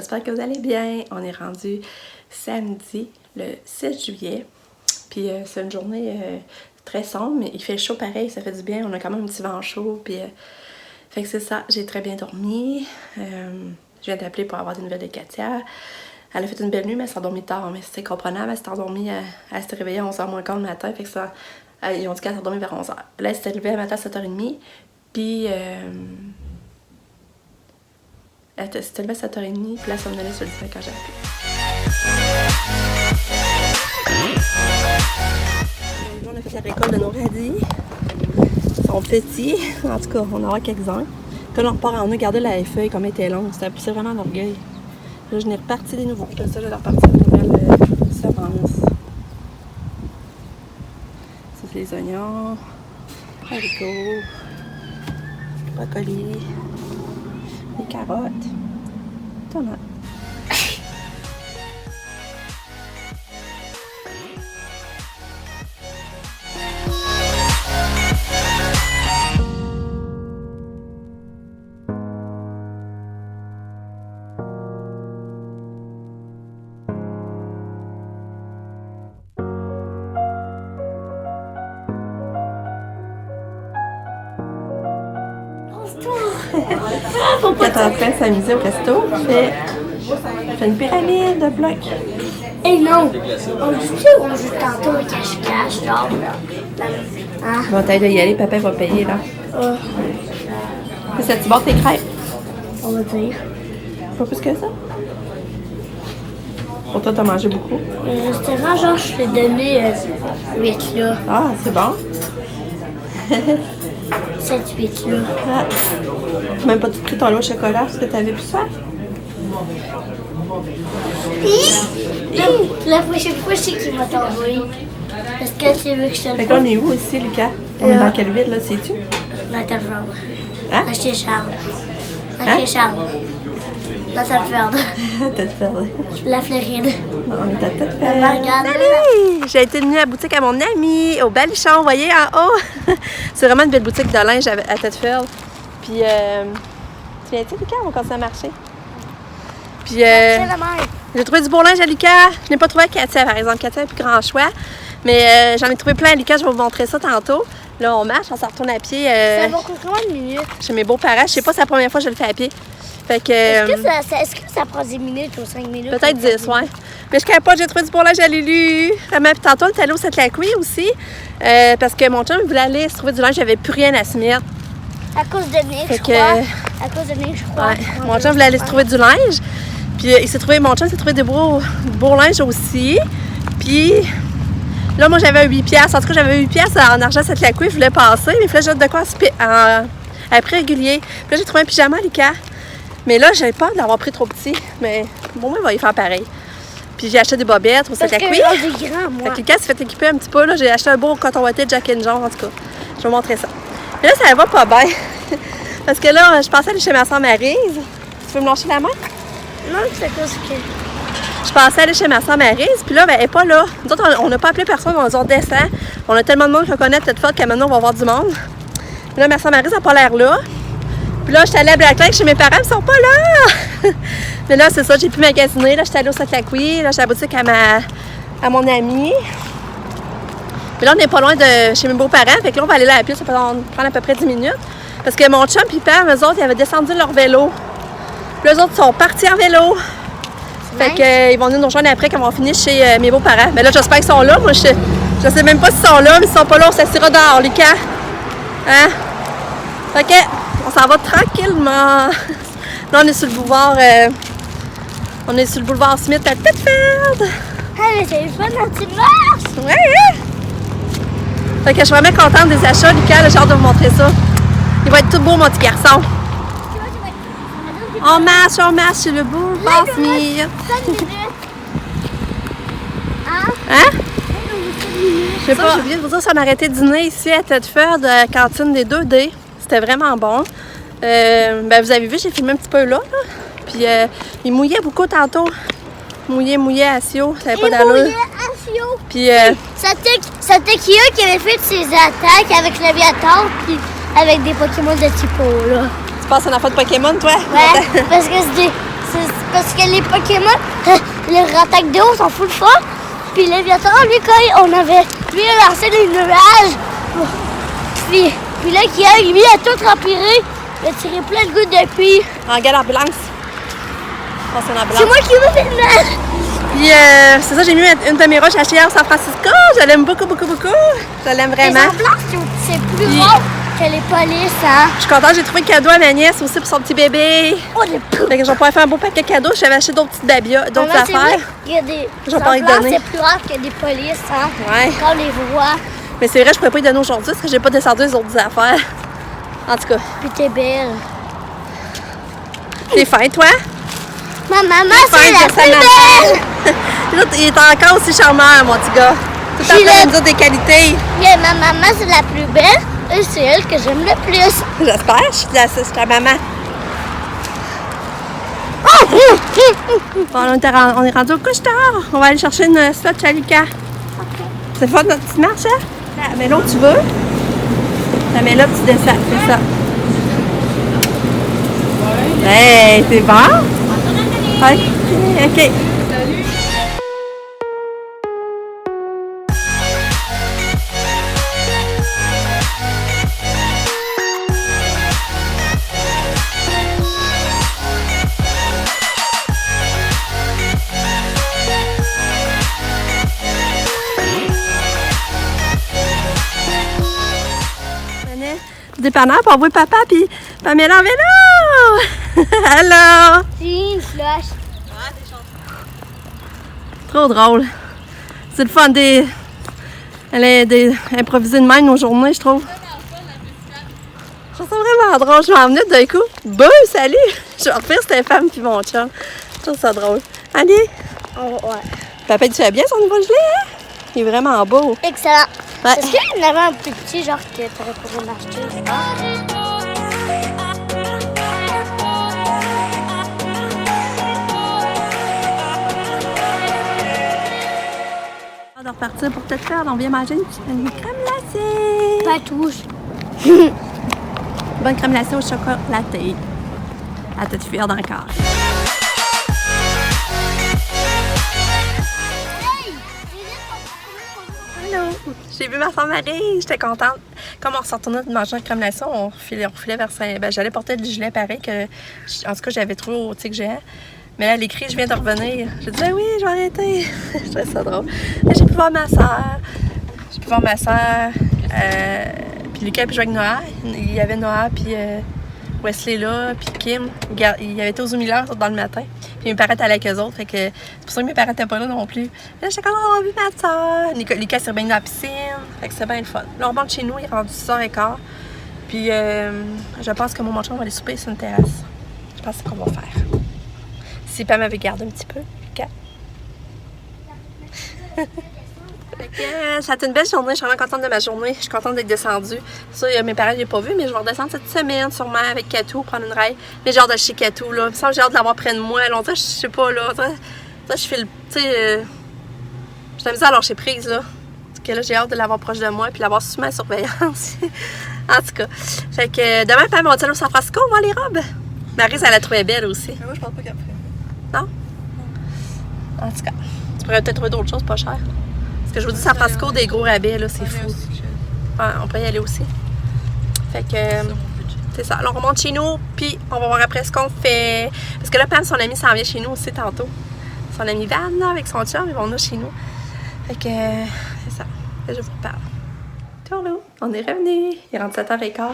j'espère que vous allez bien. On est rendu samedi, le 6 juillet. Puis c'est une journée très sombre, mais il fait chaud pareil, ça fait du bien. On a quand même un petit vent chaud. Puis fait que c'est ça, j'ai très bien dormi. Je viens d'appeler pour avoir des nouvelles de Katia. Elle a fait une belle nuit, mais elle s'est endormie tard. Mais c'est comprenable, elle s'est endormie, elle s'est réveillée à 11h moins 15 le matin. Fait que ça, ils ont dit qu'elle s'est endormie vers 11h. Là, elle s'est levée le matin à 7h30. Puis elle s'est levée à 7h30. Puis là, elle s'en allait sur le divan quand j'ai appelé. On a fait la récolte de nos radis. Ils sont petits. En tout cas, on en aura quelques-uns. Quand on repart en nous, regardez la feuille comme elle était longue. C'était poussé vraiment d'orgueil. Là, je n'ai reparti des nouveaux. Comme ça, je vais repartir de nouvelles semences. Ça, c'est les oignons, haricots, brocolis, les carottes, tomates. Quand on est en train de s'amuser au resto, fait une pyramide de blocs. Hey non! On joue tantôt au cache-cache, genre. Hein? Bon, t'as de y aller, papa va payer, là. C'est ça, tu bordes tes crêpes? On va dire. Pas plus que ça? Pour toi, t'as mangé beaucoup? Le restaurant, genre, je t'ai donné 8 là. Ah, c'est bon. 7-8 là. Ah. T'as même pas tout pris ton lot au chocolat parce que t'avais plus soif? La prochaine fois, je sais qu'il va t'envoyer. Parce que tu veux que je te le Fait qu'on est où ici, Lucas? On est dans quelle ville, là, sais-tu? Dans ta ferme. Hein? Dans chez Charles. Dans Hein? chez Charles. Dans ta ferme. Tête fermée. La Floride. On est à tête La fermée. Margane. Salut! J'ai été venue à la boutique à mon ami, au Balichon, vous voyez, en haut. C'est vraiment une belle boutique de linge à Thetford. Puis, tu viens-tu, Lucas? On va continuer à marcher. Puis, C'est la mer. j'ai trouvé du beau linge à Lucas. Je n'ai pas trouvé à Katia, par exemple. Katia n'a plus grand choix. Mais j'en ai trouvé plein à Lucas. Je vais vous montrer ça tantôt. Là, on marche, on s'en retourne à pied. Ça va coûter combien de minutes? Chez mes beaux-parents. Je sais pas si c'est la première fois que je le fais à pied. Fait que... Est-ce que ça prend 10 minutes ou 5 minutes? peut-être 10, ouais. Mais je ne pas, j'ai trouvé du beau linge à Lulu. Vraiment, puis tantôt, on est allé au Sept-Lac-Couille aussi. Parce que mon chum voulait aller se trouver du linge. J'avais plus rien à se mettre. À cause de Nick, je crois. À cause de Nick, je crois. Ouais. Mon chum voulait aller se trouver du linge. Puis mon chum s'est trouvé des beaux linges aussi. Puis là, moi, j'avais 8 piastres. En tout cas, j'avais 8 piastres en argent Sept-Lac-Couille. Je voulais passer. Mais il fallait que je de quoi à prix régulier. Puis là, j'ai trouvé un pyjama, Lucas. Mais là, j'avais peur de l'avoir pris trop petit. Mais bon, moi, il va y faire pareil. Puis j'ai acheté des bobettes au Sept-Lac-Couille. Parce que j'ai grand, moi. Fait que Lucas s'est fait équiper un petit peu. Là, j'ai acheté un beau coton ouaté Jack and Jones, en tout cas. Je vais vous montrer ça. Mais là, ça va pas bien. Parce que là, je pensais aller chez ma soeur Maryse. Tu veux me lâcher la main? Non, c'est à cause que... Je pensais aller chez ma soeur Maryse. Puis là, ben, elle n'est pas là. Nous autres, on n'a pas appelé personne. On a dit, on descend. On a tellement de monde qu'on connaît peut-être fort qu'à maintenant, on va voir du monde. Puis là, ma soeur Maryse n'a pas l'air là. Puis là, j'étais allée à Black Lake chez mes parents, ils sont pas là! Mais là, c'est ça, j'ai pu magasiner. Là, j'étais allée au Sept-Lac-Couille. Là, j'étais à la boutique à mon ami. Mais là, on n'est pas loin de chez mes beaux-parents. Fait que là, on va aller là à pied. Ça peut prendre à peu près 10 minutes. Parce que mon chum et père, eux autres, ils avaient descendu leur vélo. Puis eux autres sont partis en vélo. Fait que ils vont venir nous rejoindre après quand on va finir chez mes beaux-parents. Mais là, j'espère qu'ils sont là. Moi, je sais même pas s'ils sont là. Mais s'ils sont pas là, on s'assira dehors, Lucas. Hein? Fait que... on s'en va tranquillement. Là, on est sur le boulevard. On est sur le boulevard Smith à Thetford. Ah, mais c'est fun quand tu marches! Ouais, hein? Fait que je suis vraiment contente des achats, Lucas. J'ai hâte de vous montrer ça. Il va être tout beau, mon petit garçon. On marche sur le boulevard Smith. 5 minutes. Hein? Je sais pas. J'ai oublié de vous dire, ça m'a arrêté de dîner ici à Thetford, à la cantine des 2D. C'était vraiment bon. Ben, vous avez vu, j'ai filmé un petit peu là. Puis il mouillait beaucoup tantôt. Mouillait à Sio. Ça n'avait pas d'allure. Puis C'était Kia qui avait fait ses attaques avec l'aviateur puis avec des Pokémon de typo là. tu passes en affaire de Pokémon, toi? Ouais, parce que C'est parce que les Pokémon, les attaques de haut sont full forts. Puis Léviathan, lui, quand on avait lui lancé des nuages, puis là, qui a lui a tout empiré, il a tiré plein de gouttes de pluie. Regarde l'ambulance. Oh, c'est une ambulance. C'est moi qui vous fais mal. Puis c'est ça, j'ai mis une de mes roches à Chier à San Francisco. Je l'aime beaucoup, beaucoup, beaucoup. Je l'aime vraiment. Les ambulances, c'est plus rare que les polices, hein. Je suis contente, j'ai trouvé un cadeau à ma nièce aussi pour son petit bébé. Oh, les poux. Fait que je vais pouvoir faire un beau paquet de cadeaux. J'avais acheté d'autres petites babioles, d'autres affaires. Il y a des Je vais pas y ambulances, donner. c'est plus rare que des polices, hein. Ouais. Quand on les voit, Mais c'est vrai, je pourrais pas y donner aujourd'hui parce que j'ai pas descendu les autres affaires. En tout cas, puis t'es belle. t'es fin, toi? Ma maman, Fin c'est la de plus sa belle. L'autre, il est encore aussi charmeur, mon petit gars. Tout en train de me dire des qualités. Yeah, ma maman, c'est la plus belle. Et c'est elle que j'aime le plus. J'espère, je suis ta maman. Bon, on est rendu au couche-tard. On va aller chercher une slot Chalika. C'est fun notre petite marche, hein? La mets là où tu veux. La mets là, tu descends. C'est ça. Hey, c'est bon? OK. Dépanneur pour envoyer papa puis Pamela en vélo! Allô! J'ai une flush. Trop drôle. C'est le fun improviser de même nos journées, je trouve. Je trouve ça vraiment drôle. Je m'en venais d'un coup. Bah, salut! Je vais refaire Stéphane puis mon chum. Je trouve ça drôle. Allez! Oh, ouais. Papa, tu vas bien son nouveau gelé, hein? Il est vraiment beau. Excellent. Ouais. Est-ce qu'il y en avait un plus petit, genre, que t'aurais pu m'acheter? On va repartir pour peut-être faire. On vient manger une crème glacée. Pas touche. Bonne crème glacée au chocolaté. À te fuir dans le corps. Allô! J'ai vu ma femme Marie, j'étais contente. Comme on se retournait de manger une crème glacée, on filait vers Saint... Ben, j'allais porter du gilet pareil que, en tout cas, j'avais trouvé au Tic Géant. Mais là, elle écrit, je viens de revenir. J'ai dit, oui, je vais arrêter. Je trouvais ça drôle. Mais j'ai pu voir ma soeur. Puis Lucas, puis je jouais avec Noah. Il y avait Noah, puis Wesley là, puis Kim. Il avait été aux Zoo Miller dans le matin. Puis mes parents étaient avec eux autres. Fait que c'est pour ça que mes parents n'étaient pas là non plus. Là, j'étais contente d'avoir vu ma soeur. Lucas s'est baigné dans la piscine. Fait que c'est bien le fun. Là, on rentre chez nous, il est rendu 6h15. Puis je pense que mon chum va aller souper sur une terrasse. Je pense que c'est ce qu'on va faire. Si Pam m'avait gardé un petit peu. Ça a été une belle journée. Je suis vraiment contente de ma journée. Je suis contente d'être descendue. Ça, mes parents, je l'ai pas vu, mais je vais redescendre cette semaine sûrement avec Katou, prendre une raille. Mais j'ai hâte d'aller chez Katou, là. J'ai hâte de l'avoir près de moi. Longtemps, je sais pas, là. Je fais le. Tu sais, je t'aime ça à lâcher prise, là. Parce que là, j'ai hâte de l'avoir proche de moi puis l'avoir sous ma surveillance. En tout cas. Fait que demain, Pam, on va aller au San Francisco, on va les robes. Maryse, elle la trouvait belle aussi. Mais moi, je pense pas qu'elle ferait. Non? En tout cas, tu pourrais peut-être trouver d'autres choses pas chères. Parce que je vous dis, San Francisco, des gros rabais, là, c'est fou. Ouais, on pourrait y aller aussi. Fait que, c'est ça. Alors, on remonte chez nous, puis on va voir après ce qu'on fait. Parce que là, Pam, son ami, s'en vient chez nous aussi tantôt. Son ami Van, là, avec son chum, ils vont venir chez nous. Fait que, c'est ça. Là, je vous reparle. Tourlou, on est revenu. Il est rendu 7h15.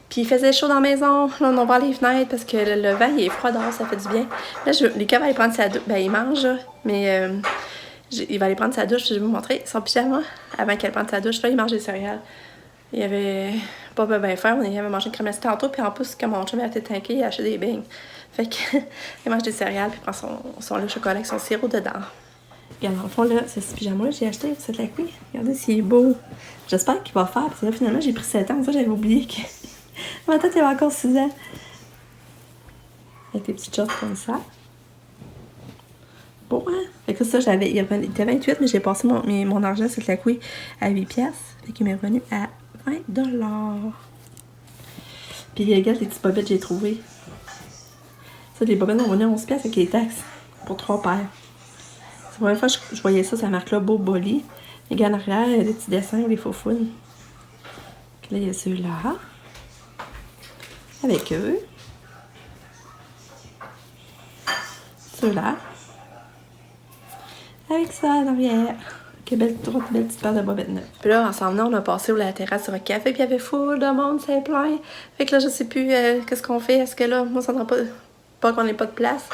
Puis il faisait chaud dans la maison. Là, on ouvre les fenêtres parce que le vent, il est froid dehors, ça fait du bien. Là, Lucas va aller prendre sa douche. Ben, il mange, là, mais il va aller prendre sa douche. Je vais vous montrer son pyjama avant qu'elle prenne sa douche. Là, il mange des céréales. Il avait pas bien faim. Il avait mangé une crème glacée tantôt. Puis en plus, comme mon chum a été tanké, il a acheté des beignes. Fait qu'il mange des céréales puis il prend son lait au chocolat avec son sirop dedans. Regarde, dans le fond, là, c'est ce pyjama-là que j'ai acheté pour cette laquée. Regardez s'il est beau. J'espère qu'il va faire. Parce que là, finalement, j'ai pris 7 ans. Ça, j'avais oublié que... Ma tête, il avait encore 6 ans. Avec des petites choses comme ça. Bon, hein? Fait que ça, il était 28, mais j'ai passé mon argent sur la couille à 8$. Fait qu'il m'est revenu à 20$. Puis regarde les petites bobettes que j'ai trouvées. Ça, les bobettes, on va venir 11$ avec les taxes pour 3 paires. C'est la première fois que je voyais ça, cette marque-là, Beau Bolly. Les gars en arrière, il y a des petits dessins, des faux founes. Là, il y a ceux-là. Avec eux. Ceux-là. Avec ça en arrière. Quelle belle petite paire de bobettes neuves. Puis là, en s'en venant, on a passé la terrasse sur un café, puis il y avait full de monde, c'est plein. Fait que là, je sais plus qu'est-ce qu'on fait. Est-ce que là, moi, ça ne pas qu'on n'ait pas de place.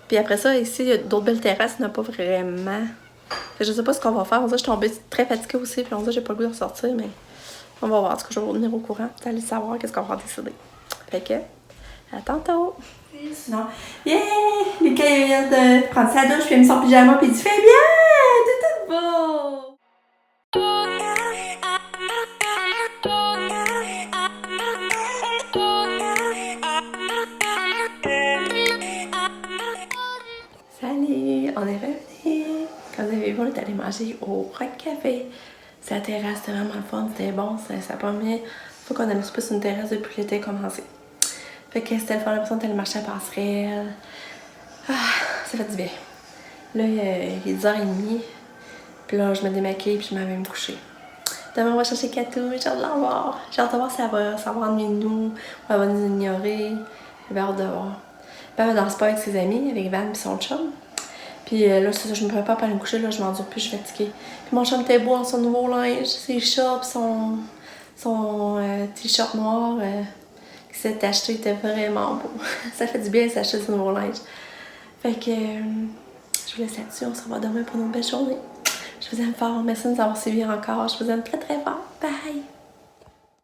Puis après ça, ici, il y a d'autres belles terrasses, il n'y en a pas vraiment. Fait que je sais pas ce qu'on va faire. On dirait que je suis tombée très fatiguée aussi, puis on dirait que j'ai pas le goût de ressortir, mais on va voir. En tout cas, je vais vous tenir au courant. Vous allez savoir qu'est-ce qu'on va décider. Fait que, à tantôt! Sinon, yeah! Lucas, il vient de prendre sa douche, puis il met son pyjama, puis il dit « Fais bien! T'es tout beau! » Salut! On est revenus! Comme vous avez vu, on est allé manger au Rock Café. C'est la terrasse, c'était vraiment le fun, c'était bon, ça a pas mis. Faut qu'on aime plus une terrasse depuis l'été commencé. Fait que c'était le fun, l'impression d'aller marcher à la passerelle. Ah, ça fait du bien. Là, il est 10h30. Puis là, je me démaquille puis je m'en vais me coucher. Demain, on va chercher Katou, j'ai hâte de la voir. J'ai hâte de voir si elle va savoir de nous, ou elle va nous ignorer. J'ai hâte de voir. Puis elle danse pas avec ses amis, avec Van et son chum. Puis là, c'est ça, je me prépare pour aller me coucher, là, je m'endure plus, je suis fatiguée. Puis mon chum était beau en son nouveau linge, ses shorts, son t-shirt noir qui s'est acheté était vraiment beau. Ça fait du bien de s'acheter son nouveau linge. Fait que je vous laisse là-dessus, on se revoit demain pour une belle journée. Je vous aime fort, merci de nous avoir suivis encore, je vous aime très très fort. Bye!